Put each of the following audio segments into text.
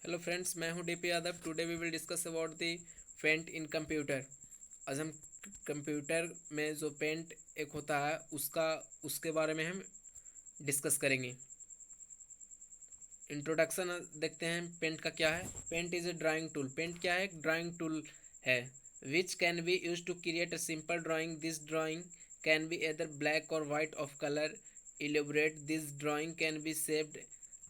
Hello friends, मैं हूं DP Yadav. Today we will discuss about the paint in computer. आज हम कंप्यूटर में जो पेंट एक होता है उसके बारे में हम डिस्कस करेंगे। इंट्रोडक्शन देखते हैं पेंट का क्या है। Paint is a drawing tool. Paint क्या है? एक ड्राइंग टूल है which can be use to create a simple drawing. This drawing can be either black और white of colour elaborate. This drawing can be saved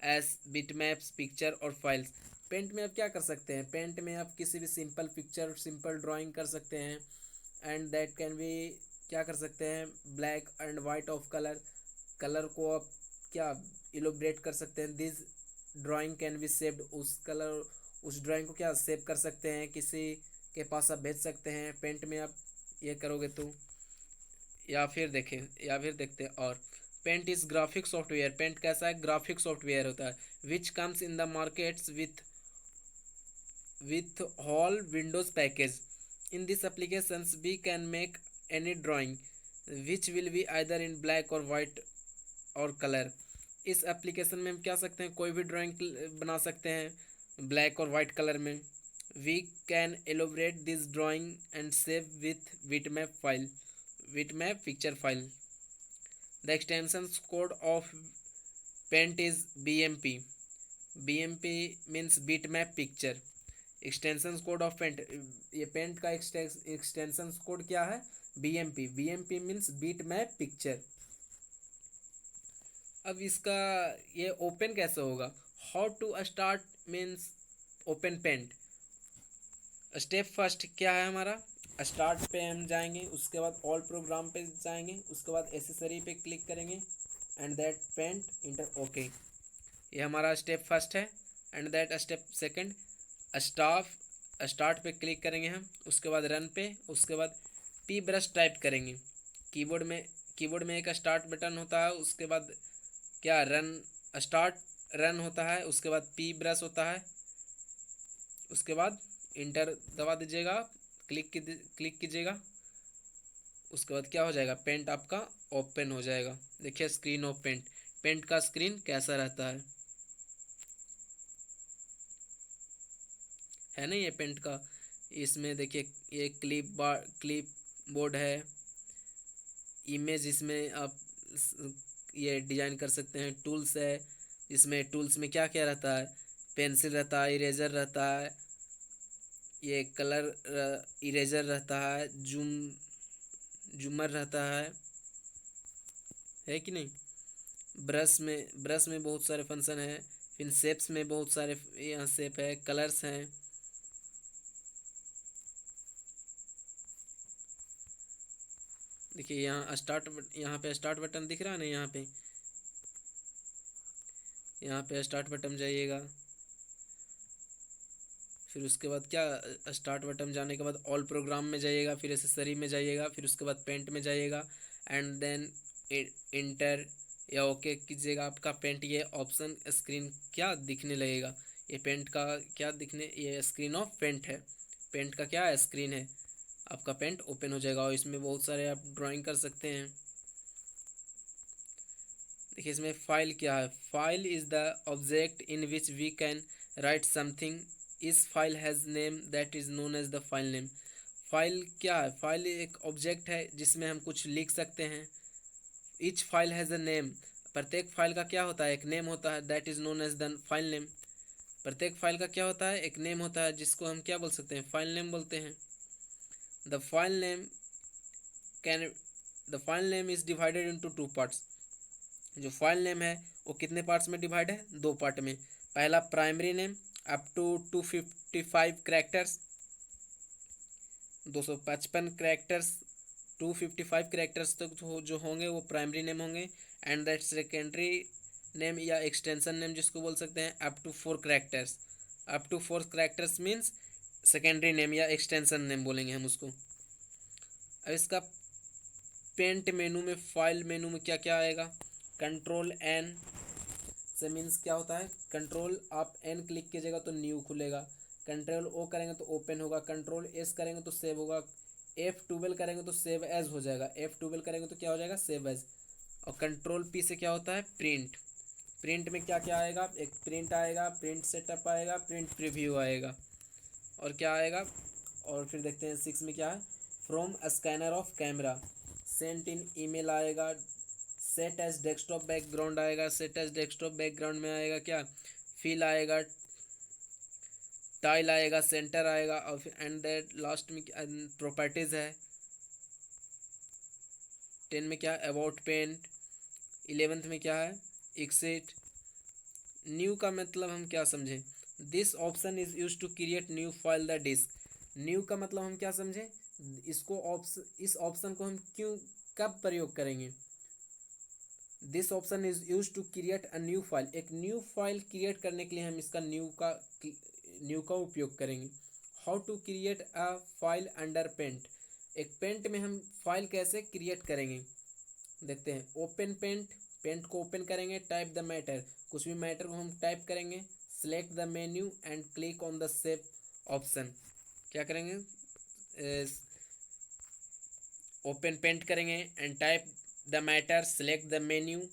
as bitmaps, picture or files. Paint में आप क्या कर सकते हैं? Paint में आप किसी भी सिंपल पिक्चर, सिंपल ड्राइंग कर सकते हैं। एंड दैट कैन बी, क्या कर सकते हैं, black and white of colour. Colour को आप क्या इलोबरेट कर सकते हैं। This drawing can be saved, उस ड्राइंग को क्या सेव कर सकते हैं, किसी के पास आप भेज सकते हैं पेंट में आप ये करोगे तो। या फिर देखते हैं। और paint is graphic software. Paint कैसा है? ग्राफिक सॉफ्टवेयर होता है which comes in the markets with whole windows package. In these applications we can make any drawing which will be either in black or white और colour. इस application में हम क्या सकते हैं? कोई भी ड्राइंग बना सकते हैं ब्लैक और वाइट कलर में। We can elaborate this drawing and save with bitmap file, bitmap picture file. The extension code of paint is BMP। BMP means bitmap picture. Extension code of paint, ये paint का extension code क्या है? BMP। BMP means bit map picture. अब इसका ये open कैसे होगा? How to start means open paint. Step first क्या है हमारा? स्टार्ट पे हम जाएंगे, उसके बाद ऑल प्रोग्राम पे जाएंगे, उसके बाद एसेसरी पे क्लिक करेंगे and that paint enter okay. ये हमारा स्टेप फर्स्ट है। And that step second, staff start पे क्लिक करेंगे हम, उसके बाद रन पे, उसके बाद पी ब्रश टाइप करेंगे। कीबोर्ड में एक स्टार्ट बटन होता है, उसके बाद क्या रन, स्टार्ट रन होता है, उसके बाद पी ब्रश होता है, उसके बाद इंटर दबा दीजिएगा, क्लिक कीजिएगा। उसके बाद क्या हो जाएगा? पेंट आपका ओपन हो जाएगा। देखिए स्क्रीन ऑफ पेंट। पेंट का स्क्रीन कैसा रहता है ना ये पेंट का। इसमें देखिए ये क्लिप बोर्ड है। इमेज इसमें आप ये डिजाइन कर सकते हैं। टूल्स है, इसमें टूल्स में क्या क्या रहता है? पेंसिल रहता है, इरेजर रहता है, ये कलर इरेजर रहता है, जूमर रहता है कि नहीं। ब्रश में बहुत सारे फंक्शन है। फिर शेप्स में बहुत सारे यहाँ शेप है, कलर्स हैं। देखिए यहाँ पे स्टार्ट बटन दिख रहा है ना, यहाँ पे स्टार्ट बटन जाइएगा। फिर उसके बाद क्या, स्टार्ट बटन जाने के बाद ऑल प्रोग्राम में जाइएगा, फिर एसेसरी में जाइएगा, फिर उसके बाद पेंट में जाइएगा एंड देन इंटर या ओके कीजिएगा। आपका पेंट ये ऑप्शन स्क्रीन क्या दिखने लगेगा? ये पेंट का क्या दिखने, ये स्क्रीन ऑफ पेंट है। पेंट का क्या है? स्क्रीन है। आपका पेंट ओपन हो जाएगा और इसमें बहुत सारे आप ड्राइंग कर सकते हैं। देखिए इसमें फाइल क्या है? File is the object in which we can write something. इस file has name that is known as the file name. File क्या है? फाइल एक ऑब्जेक्ट है जिसमें हम कुछ लिख सकते हैं। Each file has a name. प्रत्येक फाइल का क्या होता है? एक नेम होता है, that is known as the file name. प्रत्येक फाइल का क्या होता है? एक नेम होता है, जिसको हम क्या बोल सकते हैं? फाइल नेम बोलते हैं। The file name can the file name is divided into two parts. जो फाइल नेम है वो कितने पार्ट्स में डिवाइड है? दो पार्ट में। पहला primary name up to 255 characters, 255 characters, 255 characters तक जो होंगे वो प्राइमरी नेम होंगे। एंड दैट सेकेंडरी नेम या एक्सटेंशन नेम जिसको बोल सकते हैं up to 4 characters. Up to 4 characters means secondary name या एक्सटेंशन नेम बोलेंगे हम उसको। अब इसका पेंट मेनू में, फाइल मेनू में क्या क्या आएगा? कंट्रोल एन से मीन्स क्या होता है? कंट्रोल आप एन क्लिक कीजिएगा तो न्यू खुलेगा। कंट्रोल ओ करेंगे तो ओपन होगा। कंट्रोल एस करेंगे तो सेव होगा। F12 करेंगे तो सेव एज हो जाएगा। F12 करेंगे तो क्या हो जाएगा? Save as. और कंट्रोल पी से क्या होता है? प्रिंट। प्रिंट में क्या क्या आएगा, एक प्रिंट आएगा, प्रिंट सेटअप आएगा, प्रिंट प्रीव्यू आएगा, और क्या आएगा। और फिर देखते हैं 6 में क्या है, from scanner of camera, sent in email आएगा, सेट एज डेस्कटॉप बैकग्राउंड आएगा, सेट एज डेस्कटॉप बैकग्राउंड में आएगा क्या, फिल आएगा, टाइल आएगा, सेंटर आएगा, और फिर एंड दैट लास्ट में प्रॉपर्टीज है। 10 में क्या है, अबाउट पेंट। 11th में क्या है, एक्सिट। न्यू का मतलब हम क्या समझें, this option is use to create new file the disk. New का मतलब हम क्या समझे, इसको इस ऑप्शन को हम क्यों कब प्रयोग करेंगे। This option is use to create a new file, एक न्यू फाइल क्रिएट करने के लिए हम इसका न्यू का उपयोग करेंगे। How to create a file under paint, एक पेंट में हम फाइल कैसे क्रिएट करेंगे, देखते हैं। ओपन पेंट, पेंट को ओपन करेंगे, टाइप द मैटर, कुछ भी मैटर को हम टाइप करेंगे, select the menu and click on the save option. क्या करेंगे, ओपन पेंट करेंगे and type the matter, select the menu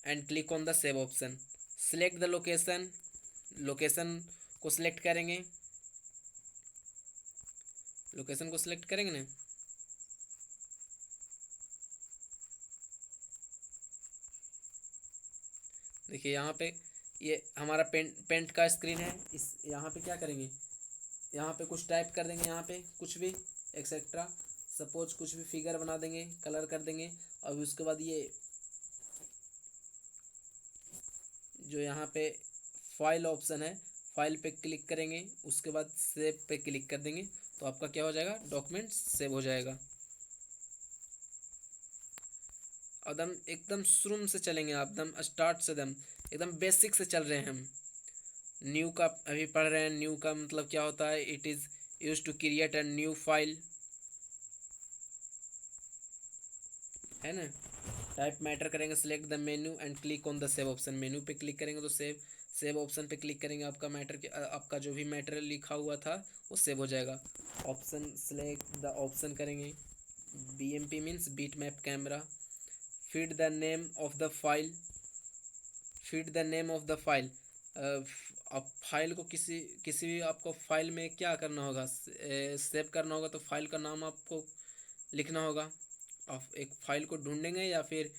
and click on the save option. Select the location, location को select करेंगे, location को select करेंगे ना। देखिए यहाँ पे ये हमारा पेंट का स्क्रीन है, इस यहाँ पे क्या करेंगे, यहाँ पे कुछ टाइप कर देंगे, यहाँ पे कुछ भी एक्सेट्रा, सपोज कुछ भी फिगर बना देंगे, कलर कर देंगे। और उसके बाद ये जो यहाँ पे फाइल ऑप्शन है, फाइल पे क्लिक करेंगे, उसके बाद सेव पे क्लिक कर देंगे, तो आपका क्या हो जाएगा, डॉक्यूमेंट सेव हो जाएगा। एकदम एकदम शुरू से चलेंगे आप, एकदम स्टार्ट से, एकदम बेसिक से चल रहे हैं हम। न्यू का अभी पढ़ रहे हैं, न्यू का मतलब क्या होता है, it is use to create a new file, है ना। टाइप मैटर करेंगे, select the menu and click on the save option, menu पे क्लिक करेंगे तो सेव ऑप्शन पे क्लिक करेंगे, आपका मैटर आपका जो भी मैटर लिखा हुआ था वो सेव हो जाएगा। ऑप्शन सिलेक्ट द ऑप्शन करेंगे, BMP means bit map camera. Feed the name of the file, feed the name of the file, आप फाइल को किसी किसी भी आपको फाइल में क्या करना होगा, सेव करना होगा, तो फाइल का नाम आपको लिखना होगा। आप एक फाइल को ढूंढेंगे या फिर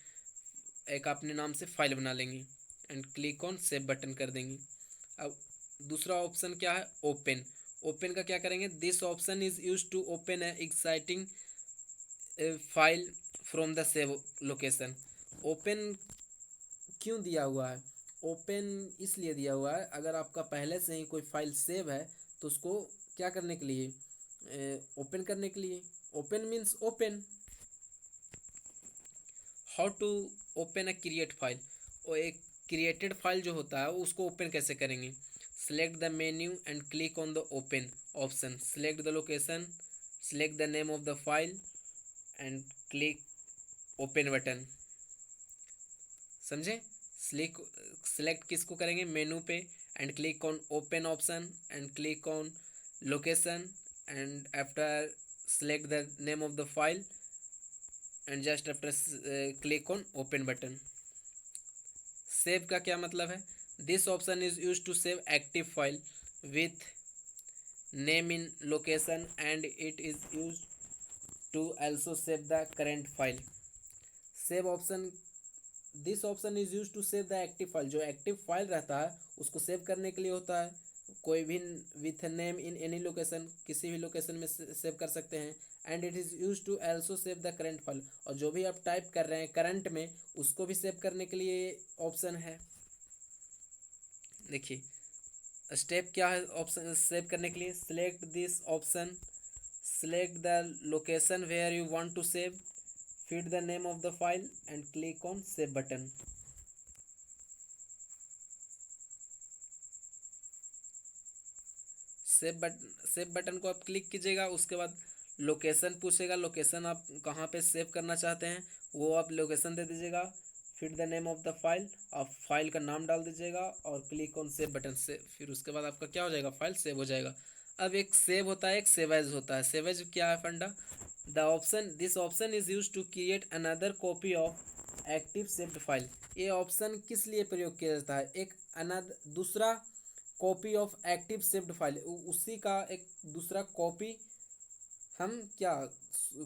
एक अपने नाम से फाइल बना लेंगे and click on save button कर देंगे। अब दूसरा ऑप्शन क्या है, ओपन। ओपन का क्या करेंगे, this option is use to open a exciting file from the save location. Open क्यों दिया हुआ है, ओपन इसलिए दिया हुआ है, अगर आपका पहले से ही कोई फाइल सेव है तो उसको क्या करने के लिए, ओपन करने के लिए। Open means open. How to open a create file, और एक क्रिएटेड फाइल जो होता है उसको ओपन कैसे करेंगे। Select the menu and click on the open option, select the location, select the name of the file and click open button. समझे, select किसको करेंगे, मेनू पे, and click on open option and click on location and after select the name of the file and just after click on open button। Save का क्या मतलब है, this option is use to save active file with name in location and it is use to also save the current file. Save option, this option is use to save the active file, जो active file रहता है उसको save करने के लिए होता है। कोई भी with name in any location, किसी भी लोकेशन में सेव कर सकते हैं। And it is use to also save the current file, और जो भी आप टाइप कर रहे हैं करंट में उसको भी सेव करने के लिए ऑप्शन है। देखिए स्टेप क्या है ऑप्शन सेव करने के लिए, select this option, select the location where you want to save, feed the name of the file and click on save button. Save button को आप क्लिक कीजिएगा, उसके बाद लोकेशन पूछेगा, लोकेशन आप कहाँ पे सेव करना चाहते हैं वो आप लोकेशन दे दीजिएगा। फिर the name of the file, आप फाइल का नाम डाल दीजिएगा और क्लिक ऑन सेव बटन से, फिर उसके बाद आपका क्या हो जाएगा, फाइल सेव हो जाएगा। अब एक सेव होता है, एक सेव एज होता है। सेव एज क्या है फंडा, the option, this option is use to create another copy of active saved file, ये ऑप्शन किस लिए प्रयोग किया जाता है? एक अनदर दूसरा copy of active saved file, उसी का एक दूसरा कॉपी हम क्या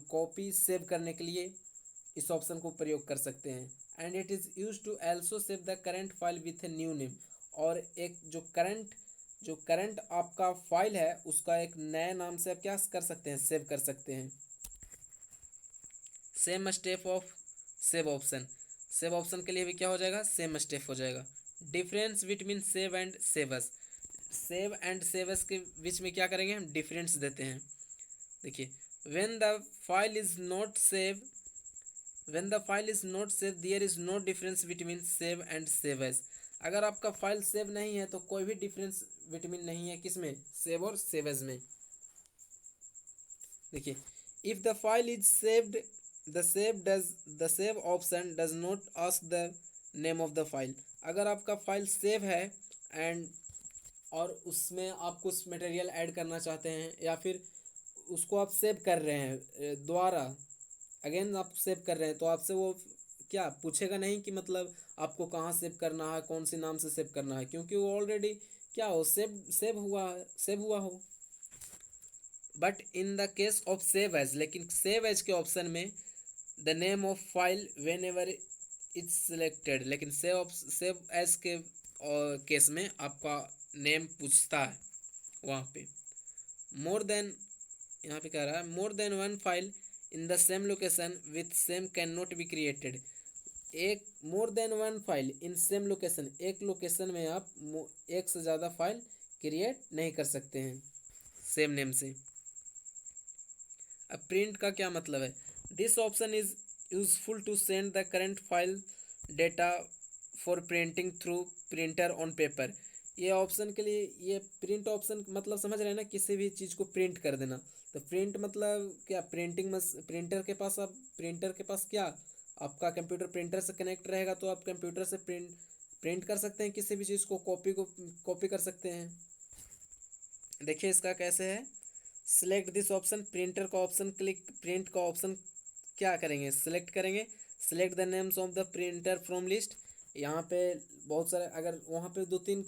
कॉपी सेव करने के लिए इस ऑप्शन को प्रयोग कर सकते हैं। And it is use to also save the current file with a new name, और एक जो करंट आपका फाइल है उसका एक नए नाम से आप क्या कर सकते हैं, सेव कर सकते हैं। Same step of save option के लिए भी क्या हो जाएगा, सेम स्टेप हो जाएगा। Difference between save and save us, save and save us के बीच में क्या करेंगे, हम डिफरेंस देते हैं। देखिए, when the file is not save when the file is not saved there is no difference between save and save as, अगर आपका फाइल सेव नहीं है तो कोई भी डिफरेंस बिटवीन नहीं है किसमें, सेव और सेव एज में। देखिए, if the file is saved the save option does not ask the name of the file, अगर आपका फाइल सेव है एंड और उसमें आप कुछ मटेरियल ऐड करना चाहते हैं या फिर उसको आप सेव कर रहे हैं दोबारा अगेन आप सेव कर रहे हैं, तो आपसे वो क्या पूछेगा नहीं कि मतलब आपको कहाँ सेव करना है, कौन से नाम से सेव करना है, क्योंकि वो ऑलरेडी क्या हो सेव हुआ हो। But in the case of save as, लेकिन सेव एज के ऑप्शन में the name of file whenever is selected, लेकिन सेव एज के केस में आपका नेम पूछता है वहाँ पे। मोर देन, यहाँ पे कह रहा है more than one file in the same location with same can not be created, एक more than one file in same location, एक लोकेशन में आप एक से ज़्यादा फाइल क्रिएट नहीं कर सकते हैं सेम नेम से। अब प्रिंट का क्या मतलब है, this option is useful to send the current file data for printing through printer on paper, ये ऑप्शन के लिए ये प्रिंट ऑप्शन मतलब समझ रहे हैं ना, किसी भी चीज़ को प्रिंट कर देना। तो प्रिंट मतलब क्या, प्रिंटर के पास क्या आपका कंप्यूटर प्रिंटर से कनेक्ट रहेगा, तो आप कंप्यूटर से प्रिंट कर सकते हैं किसी भी चीज़ को कॉपी कर सकते हैं। देखिए इसका कैसे है, सिलेक्ट दिस ऑप्शन, प्रिंटर का ऑप्शन क्लिक, प्रिंट का ऑप्शन क्या करेंगे, सिलेक्ट करेंगे। Select the names of the printer from list, यहाँ पे बहुत सारे अगर वहाँ पे 2-3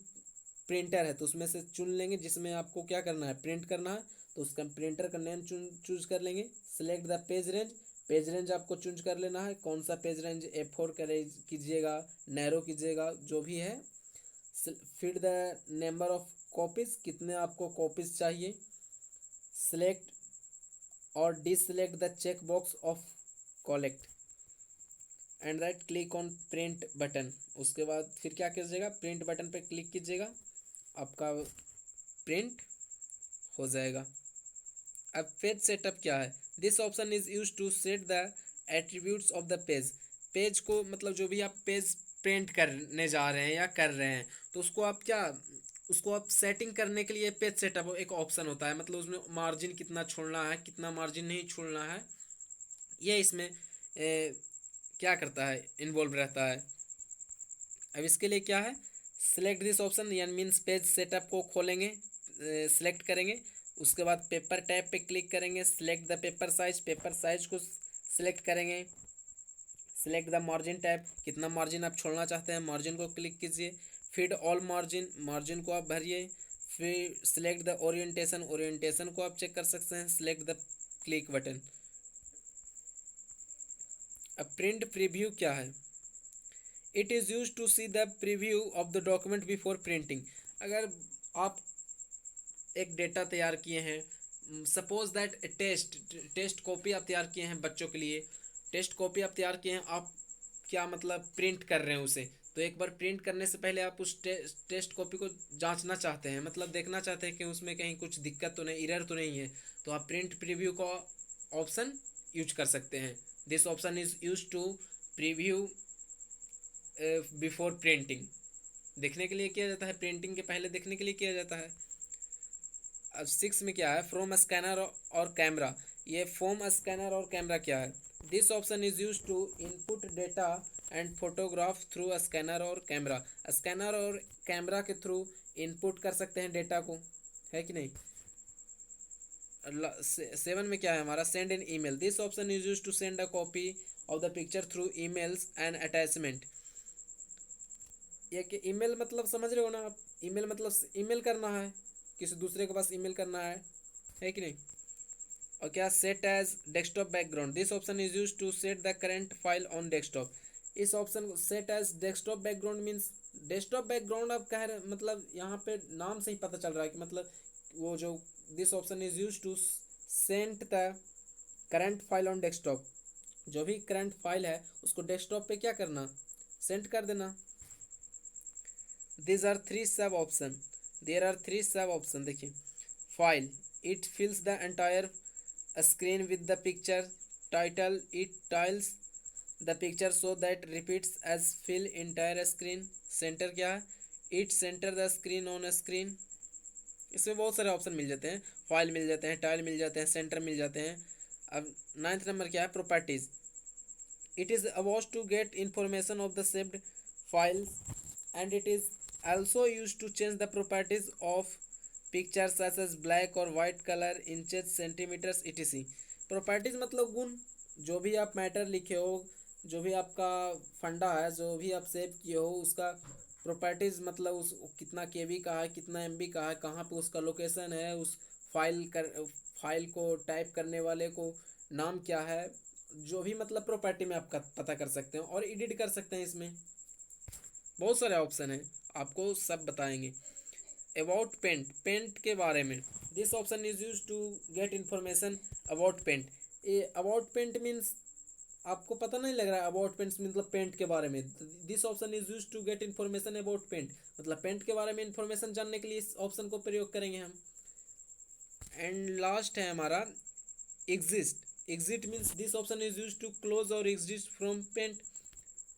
प्रिंटर है तो उसमें से चुन लेंगे जिसमें आपको क्या करना है, प्रिंट करना है, तो उसका प्रिंटर का नेम चूज कर लेंगे। सिलेक्ट द पेज रेंज आपको चूज कर लेना है, कौन सा पेज रेंज A4 कीजिएगा, नैरो कीजिएगा, जो भी है। Fit the number of copies, कितने आपको कॉपीज चाहिए। सिलेक्ट और deselect the check box of collect and that click on print button, उसके बाद फिर क्या कीजिएगा, प्रिंट बटन पे क्लिक कीजिएगा, आपका प्रिंट हो जाएगा। अब पेज सेटअप क्या है, this option is use to set the attributes of the page, page को मतलब जो भी आप पेज प्रिंट करने जा रहे हैं या कर रहे हैं तो उसको आप सेटिंग करने के लिए पेज सेटअप एक ऑप्शन होता है, मतलब उसमें मार्जिन कितना छोड़ना है, कितना मार्जिन नहीं छोड़ना है, ये इसमें क्या करता है, इन्वॉल्व रहता है। अब इसके लिए क्या है, सिलेक्ट दिस ऑप्शन यानी मीन्स पेज सेटअप को खोलेंगे, सिलेक्ट करेंगे, उसके बाद पेपर टैब पे क्लिक करेंगे, सिलेक्ट द पेपर साइज को सिलेक्ट करेंगे। सिलेक्ट द मार्जिन टैब, कितना मार्जिन आप छोड़ना चाहते हैं, मार्जिन को क्लिक कीजिए। फीड ऑल मार्जिन को आप भरिए। फिर सिलेक्ट द ओरिएंटेशन को आप चेक कर सकते हैं, सिलेक्ट द क्लिक बटन। अब प्रिंट प्रीव्यू क्या है, it is use to see the preview of the document before printing, अगर आप एक डेटा तैयार किए हैं, सपोज दैट टेस्ट कॉपी आप तैयार किए हैं बच्चों के लिए, टेस्ट कॉपी आप तैयार किए हैं, आप क्या मतलब प्रिंट कर रहे हैं उसे, तो एक बार प्रिंट करने से पहले आप उस टेस्ट कॉपी को जांचना चाहते हैं, मतलब देखना चाहते हैं कि उसमें कहीं कुछ दिक्कत तो नहीं, एरर तो नहीं है, तो आप प्रिंट प्रीव्यू का ऑप्शन यूज कर सकते हैं। This option is use to preview before printing, देखने के लिए किया जाता है, प्रिंटिंग के पहले देखने के लिए किया जाता है। अब 6 में क्या है, फ्रॉम स्कैनर और कैमरा, ये फ्रॉम स्कैनर और कैमरा क्या है, this option is use to input data and photograph through scanner और कैमरा, स्कैनर और कैमरा के थ्रू इनपुट कर सकते हैं डेटा को, है कि नहीं। 7 में क्या है हमारा, send an email, this option is use to send a copy of the picture through emails and attachment. ये कि ईमेल मतलब समझ रहे हो ना आप, ईमेल मतलब ईमेल करना है, किसी दूसरे के पास ईमेल करना है कि नहीं। और क्या, set as desktop background, this option is use to set the current file on desktop. इस ऑप्शन को set as desktop background means desktop background आप कह रहे मतलब यहाँ पे नाम से ही पता चल रहा है कि मतलब वो जो this option is use to sent the current file on desktop, जो भी करंट फाइल है उसको डेस्कटॉप पे क्या करना, सेंड कर देना। these are three sub option, there are three sub option। देखिए, file, it fills the entire screen with the picture, title, it tiles the picture so that repeats as fill entire screen, center क्या है, it center the screen on a screen। इसमें बहुत सारे option मिल जाते हैं, file मिल जाते हैं, tile मिल जाते हैं, सेंटर मिल जाते हैं। अब नाइन्थ नंबर क्या है, properties, it is about to get information of the saved files and it is also used to change the properties of pictures such as black or white color, inches, centimeters, etc। Properties मतलब गुण, जो भी आप matter लिखे हो, जो भी आपका फंडा है, जो भी आप सेव किए हो उसका प्रॉपर्टीज मतलब उस कितना केबी का है, कितना एमबी का है, कहाँ पे उसका लोकेशन है, उस फाइल को टाइप करने वाले को नाम क्या है, जो भी मतलब प्रॉपर्टी में आपका पता कर सकते हैं और एडिट कर सकते हैं। इसमें बहुत सारे ऑप्शन हैं, आपको सब बताएंगे। अबाउट पेंट, पेंट के बारे में, this option is use to get information about paint. ये अबाउट पेंट मीन्स आपको पता नहीं लग रहा है अबाउट पेंट मतलब पेंट के बारे में, this option is use to get information about paint, मतलब पेंट के बारे में इन्फॉर्मेशन जानने के लिए इस ऑप्शन को प्रयोग करेंगे हम। एंड लास्ट है हमारा exist, exit means this option is use to close और एग्जिस्ट फ्रॉम पेंट,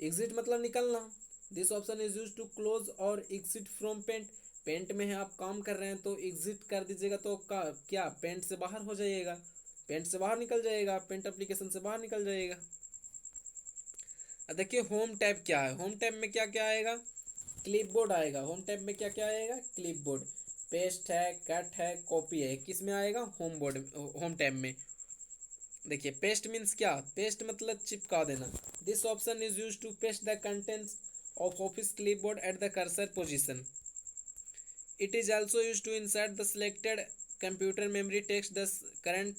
एग्जिट मतलब निकलना, this option is use to close और एग्जिट फ्रॉम पेंट। पेंट में है आप काम कर रहे हैं तो एग्जिट कर दीजिएगा तो क्या पेंट से बाहर हो जाइएगा, पेंट से बाहर निकल जाइएगा, पेंट एप्लीकेशन से बाहर निकल जाइएगा। अब देखिए होम टैब क्या है, होम टैब में क्या क्या आएगा, क्लिपबोर्ड आएगा। होम टैब में क्या क्या आएगा, क्लिपबोर्ड, पेस्ट है, कट है, कॉपी है, किस में आएगा, होम टैब में। देखिए पेस्ट मीन्स क्या, पेस्ट मतलब चिपका देना, this option is use to paste the contents of office clipboard at the cursor position. It is also use to insert the selected computer memory text the current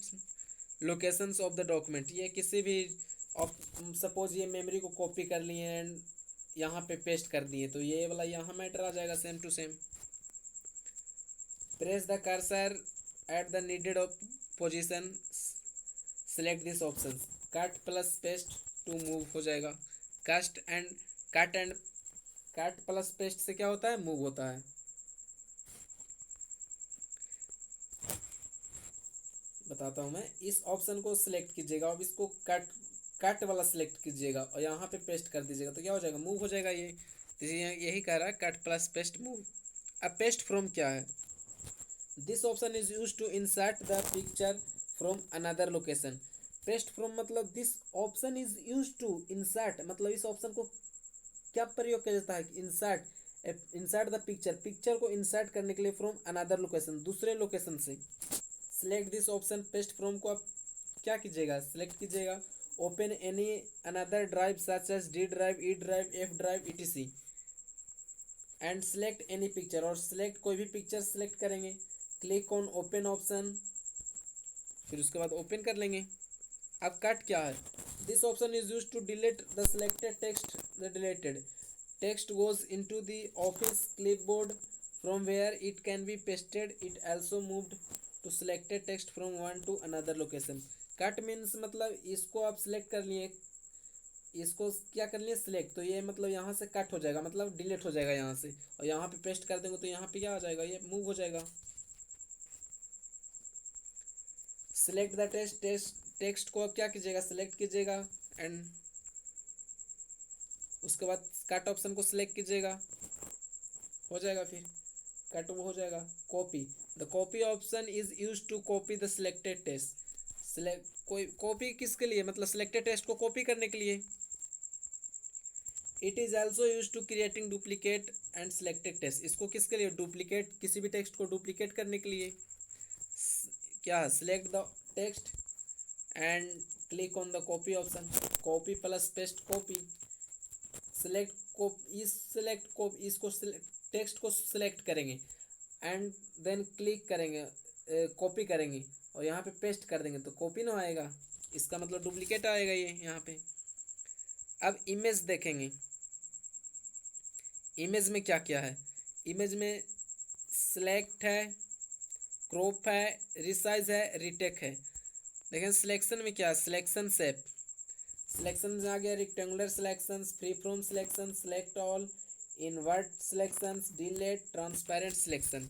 locations of the document. ये किसी भी suppose ये memory को copy कर लिए and यहाँ पे paste कर दिए तो ये वाला यहाँ मैटर आ जाएगा same to same. Press the cursor at the needed position, select this option, cut plus paste to move हो जाएगा। कस्ट and cut cut plus paste से क्या होता है, मूव होता है। बताता हूँ मैं, इस ऑप्शन को सिलेक्ट कीजिएगा, अब इसको कट वाला सिलेक्ट कीजिएगा और यहाँ पे पेस्ट कर दीजिएगा तो क्या हो जाएगा, मूव हो जाएगा ये। तो यही कह रहा है कट प्लस पेस्ट मूव। अब पेस्ट फ्रॉम क्या है, this option is use to insert the picture from another location. Paste from मतलब this option is use to insert, मतलब इस ऑप्शन को क्या प्रयोग किया जाता है, इंसर्ट द पिक्चर, पिक्चर को इंसर्ट करने के लिए फ्रॉम अनदर लोकेशन, दूसरे लोकेशन से। Select this option, paste from को आप क्या कीजिएगा, सिलेक्ट कीजिएगा, open any another drive such as D drive, E drive, F drive, etc and select any picture, और सिलेक्ट कोई भी पिक्चर सेलेक्ट करेंगे, क्लिक ऑन ओपन ऑप्शन, फिर उसके बाद ओपन कर लेंगे। अब कट क्या है, this option is use to delete the selected text, the deleted text goes into the office clipboard from where it can be pasted, it also moved to selected text from one to another location. Cut means मतलब इसको आप select कर लिए, इसको क्या कर लिए select, तो ये मतलब यहाँ से कट हो जाएगा, मतलब डिलीट हो जाएगा यहाँ से, और यहाँ पे पेस्ट कर देंगे तो यहाँ पे क्या आ जाएगा, ये मूव हो जाएगा। सिलेक्ट द टेक्स्ट को आप क्या कीजिएगा, सिलेक्ट कीजिएगा एंड उसके बाद कट ऑप्शन को सिलेक्ट कीजिएगा, हो जाएगा, फिर कट वो हो जाएगा। Copy, the copy option is use to copy the selected text, select कोई कॉपी किसके लिए, मतलब सिलेक्टेड टेक्स्ट को कॉपी करने के लिए। It is also use to creating duplicate and selected text, इसको किसके लिए, डुप्लीकेट, किसी भी टेक्स्ट को डुप्लीकेट करने के लिए। क्या, select the text and click on the copy option, copy plus paste copy, select इसको टेक्स्ट को सिलेक्ट करेंगे एंड देन क्लिक करेंगे, कॉपी करेंगे और यहाँ पे पेस्ट कर देंगे तो कॉपी ना आएगा, इसका मतलब डुप्लीकेट आएगा ये यहाँ पे। अब इमेज देखेंगे, इमेज में क्या क्या है, इमेज में सिलेक्ट है, क्रॉप है, रिसाइज है, रिटेक है। देखें सिलेक्शन में क्या है, सिलेक्शन शेप, सिलेक्शन में आ गया rectangular selection, free from selection, select all, invert selection, delete, transparent selection.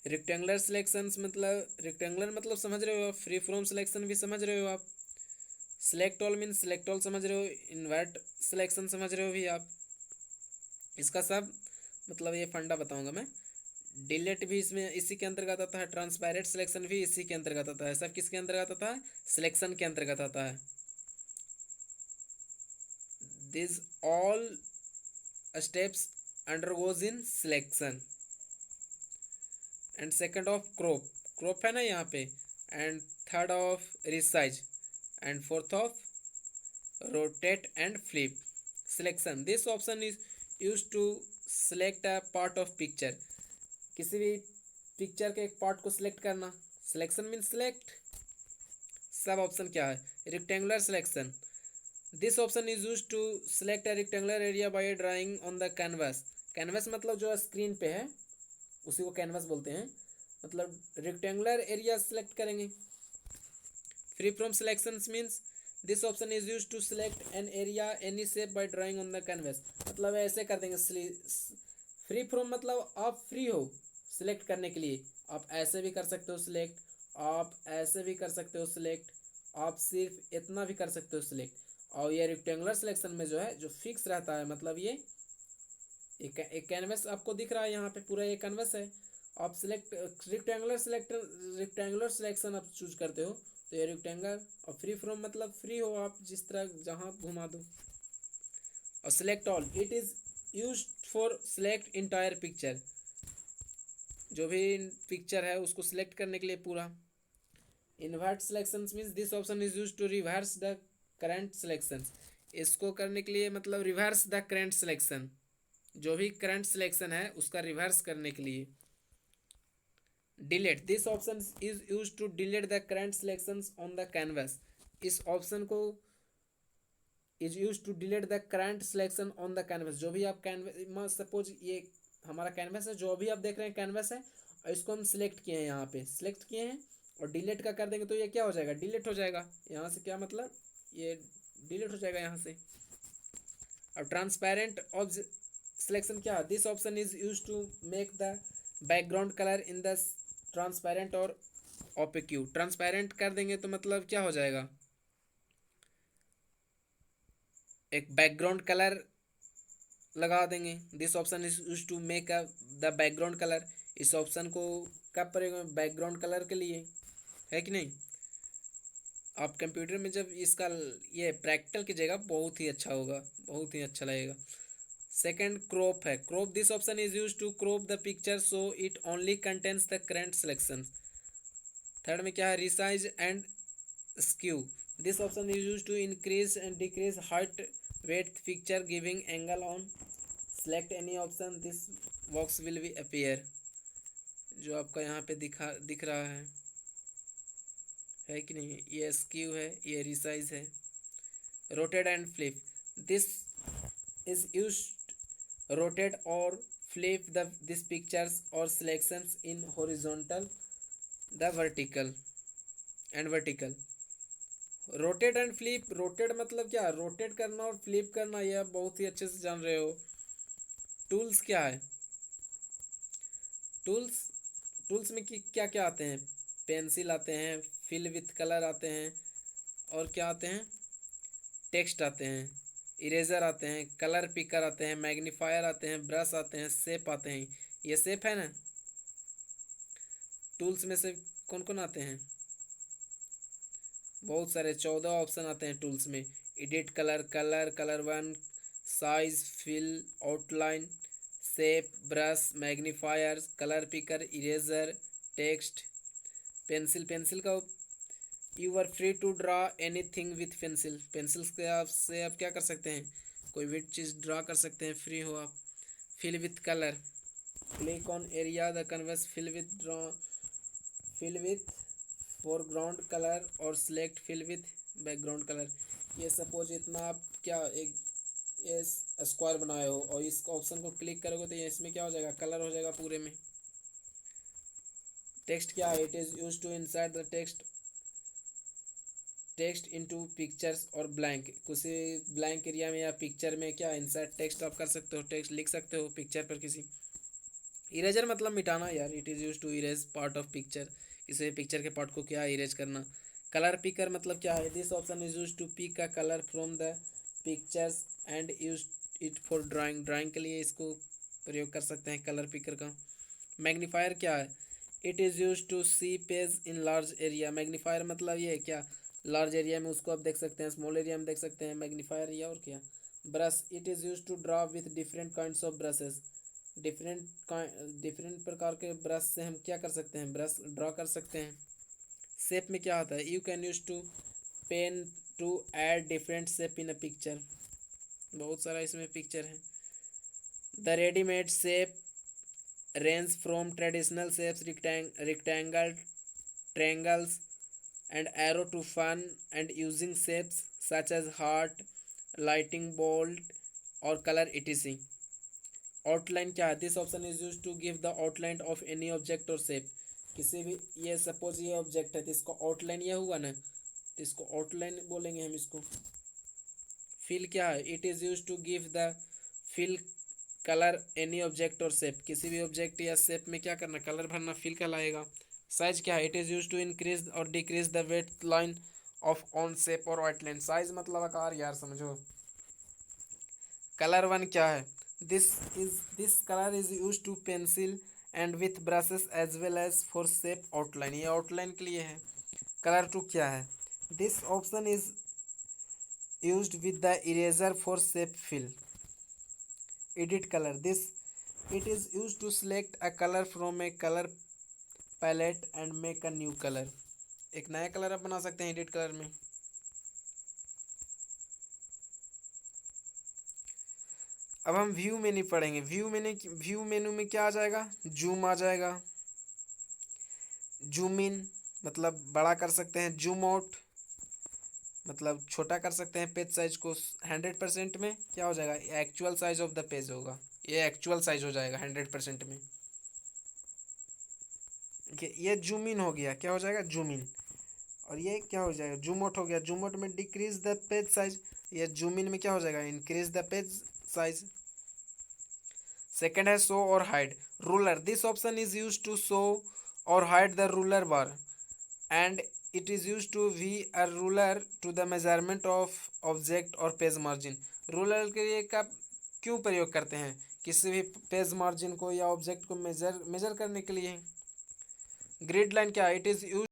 Rectangular selections मतलब, रेक्टेंगुलर मतलब समझ रहे हो आप, फ्री फ्रॉम सिलेक्शन भी समझ रहे हो आप, select all mean select all समझ रहे हो, इन्वर्ट सिलेक्शन समझ रहे हो भी आप। इसका सब मतलब ये फंडा बताऊंगा मैं। डिलीट भी इसमें इसी के अंतर्गत आता है, ट्रांसपेरेंट सिलेक्शन भी इसी के अंतर्गत आता है, सब किसके अंतर्गत आता है, सिलेक्शन के अंतर्गत आता है। This all steps undergoes in selection. And second of crop, crop है ना यहाँ पे, and third of resize, and fourth of rotate and flip selection. This option is use to select a part of picture, किसी भी picture के एक part को select करना, selection mean select. Sub option क्या है, rectangular selection, this option is use to select a rectangular area by drawing on the canvas. Canvas मतलब जो स्क्रीन पे है उसी को कैनवस बोलते हैं, मतलब रेक्टेंगुलर एरिया सिलेक्ट करेंगे। Free from selection means this option is use to select an area any shape by drawing on the canvas, मतलब ऐसे कर देंगे। फ्री फ्रॉम मतलब आप फ्री हो सिलेक्ट करने के लिए, आप ऐसे भी कर सकते हो सिलेक्ट, आप ऐसे भी कर सकते हो सिलेक्ट, आप सिर्फ इतना भी कर सकते हो सिलेक्ट। और ये रेक्टेंगुलर सिलेक्शन में जो है जो फिक्स रहता है, मतलब ये एक कैनवस आपको दिख रहा है यहाँ पे, पूरा ये कैनवस है, आप सिलेक्ट रेक्टेंगुलर सिलेक्शन आप चूज करते हो तो ये रेक्टेंगल। और फ्री फ्रॉम मतलब फ्री हो आप, जिस तरह जहाँ घुमा दो। और select all, it is use for select entire picture, जो भी पिक्चर है उसको सिलेक्ट करने के लिए पूरा। Invert selection means this option is use to reverse the current selection, इसको करने के लिए मतलब रिवर्स द करंट सिलेक्शन, जो भी करंट सिलेक्शन है उसका रिवर्स करने के लिए। Delete, this option is use to delete the current selections on the canvas, इस ऑप्शन को is use to delete the current selection on the canvas. जो भी आप कैनवस, सपोज ये हमारा कैनवस है, जो भी आप देख रहे हैं कैनवस है, और इसको हम सिलेक्ट किए हैं, यहाँ पे सिलेक्ट किए हैं और डिलीट का कर देंगे तो ये क्या हो जाएगा, डिलीट हो जाएगा यहाँ से, क्या मतलब ये डिलीट हो जाएगा यहाँ से। अब ट्रांसपेरेंट सिलेक्शन क्या है, this option is use to make the background colour in the transparent और ओपेक्यू। ट्रांसपेरेंट कर देंगे तो मतलब क्या हो जाएगा, एक बैकग्राउंड कलर लगा देंगे। This option is use to make a the background colour, इस ऑप्शन को कब पड़ेगा, बैकग्राउंड कलर के लिए, है कि नहीं। आप कंप्यूटर में जब इसका ये प्रैक्टिकल कीजिएगा बहुत ही अच्छा होगा, बहुत ही अच्छा लगेगा। सेकंड क्रॉप है, crop, this option is use to crop the picture so it only contains the current selection. Third में क्या है, resize and skew, this option is use to increase and decrease height weight picture giving angle on, select any option this box will be appear, जो आपका यहाँ पे दिख रहा है कि नहीं, ये स्क्यू है, ये रिसाइज है। Rotate and flip, this is use rotate or flip this pictures or selections in horizontal the vertical and vertical। rotate and flip, rotate मतलब क्या, rotate करना और flip करना, ये आप बहुत ही अच्छे से जान रहे हो। tools क्या है, tools, tools में क्या क्या आते हैं, पेंसिल आते हैं, fill with कलर आते हैं, और क्या आते हैं, टेक्स्ट आते हैं, इरेजर आते हैं, कलर पिकर आते हैं, मैग्नीफायर आते हैं, ब्रश आते हैं, शेप आते हैं। ये शेप है ना, टूल्स में से कौन कौन आते हैं, बहुत सारे 14 ऑप्शन आते हैं टूल्स में। Edit colour, colour one, size, fill, outline, shape, brush, magnifier, colour picker, eraser, text, pencil का you are free to draw anything with pencil, pencils के आप से आप क्या कर सकते हैं, कोई भी चीज़ ड्रा कर सकते हैं, फ्री हो आप। Fill with colour, click on area the canvas fill with foreground colour और select fill with background colour. ये सपोज इतना आप क्या एक ये स्क्वायर बनाए हो और इस ऑप्शन को क्लिक करोगे तो ये इसमें क्या हो जाएगा, कलर हो जाएगा पूरे में। टेक्स्ट क्या है, it is use to insert the text into pictures और ब्लैंक, किसी ब्लैंक एरिया में या पिक्चर में क्या इंसर्ट टेक्स्ट आप कर सकते हो, टेक्स्ट लिख सकते हो पिक्चर पर किसी। इरेजर मतलब मिटाना यार, it is use to erase part of picture, किसी पिक्चर के पार्ट को क्या इरेज करना। कलर पिकर मतलब क्या है, this option is use to pick a colour from the pictures and use it for drawing, drawing के लिए इसको प्रयोग कर सकते हैं कलर पिकर का। मैग्नीफायर क्या है, it is use to see page in large area, magnifier मतलब ये है क्या, लार्ज एरिया में उसको आप देख सकते हैं, स्मॉल एरिया में देख सकते हैं, मैग्नीफायर या और क्या। Brush, it is use to draw with different kinds of brushes, different different प्रकार के ब्रश से हम क्या कर सकते हैं, ब्रश ड्रा कर सकते हैं। शेप में क्या होता है, you can use to pen to add different shape in a picture, बहुत सारा इसमें पिक्चर है। The readymade shape range from traditional shapes rectangle, triangles and arrow to fun and using shapes such as heart, lightning bolt or color etc. Outline क्या है, this option is use to give the outline of any object और shape, किसी भी ये suppose ये object है तो इसको आउटलाइन यह हुआ ना, तो इसको आउटलाइन बोलेंगे हम इसको। फिल क्या है, it is use to give the fill colour any object और शेप, किसी भी ऑब्जेक्ट या शेप में क्या करना, कलर भरना, फिल कहलाएगा। साइज क्या है, it is use to increase or decrease the weight line of on shape or outline, size मतलब आकार यार समझो। कलर वन क्या है, this colour is use to pencil and with brushes as well as for shape outline, ये outline के लिए है। कलर टू क्या है, this option is used with the eraser for shape fill. Edit colour, this it is use to select a colour from a colour palette and make a new colour, एक नया colour आप बना सकते हैं edit colour में। अब हम view menu पढ़ेंगे, व्यू मेन्यू में क्या आ जाएगा, जूम आ जाएगा, जूम इन मतलब बड़ा कर सकते हैं, जूम आउट मतलब छोटा कर सकते हैं पेज साइज को, 100% में क्या हो जाएगा, actual size of the page होगा, ये एक्चुअल साइज हो जाएगा 100% में। देखिए ये जूम इन हो गया, क्या हो जाएगा जूम इन, और ये क्या हो जाएगा जूम आउट हो गया, जूम आउट में डिक्रीज द पेज साइज, ये जूम इन में क्या हो जाएगा increase the page size. Second है show or hide ruler, this option is use to show or hide the ruler bar and it is use to we a ruler to the measurement of object or page margin, ruler के लिए का क्यों प्रयोग करते हैं, किसी भी page margin को या ऑब्जेक्ट को मेजर करने के लिए। ग्रिड लाइन क्या है, इट इज़ यूज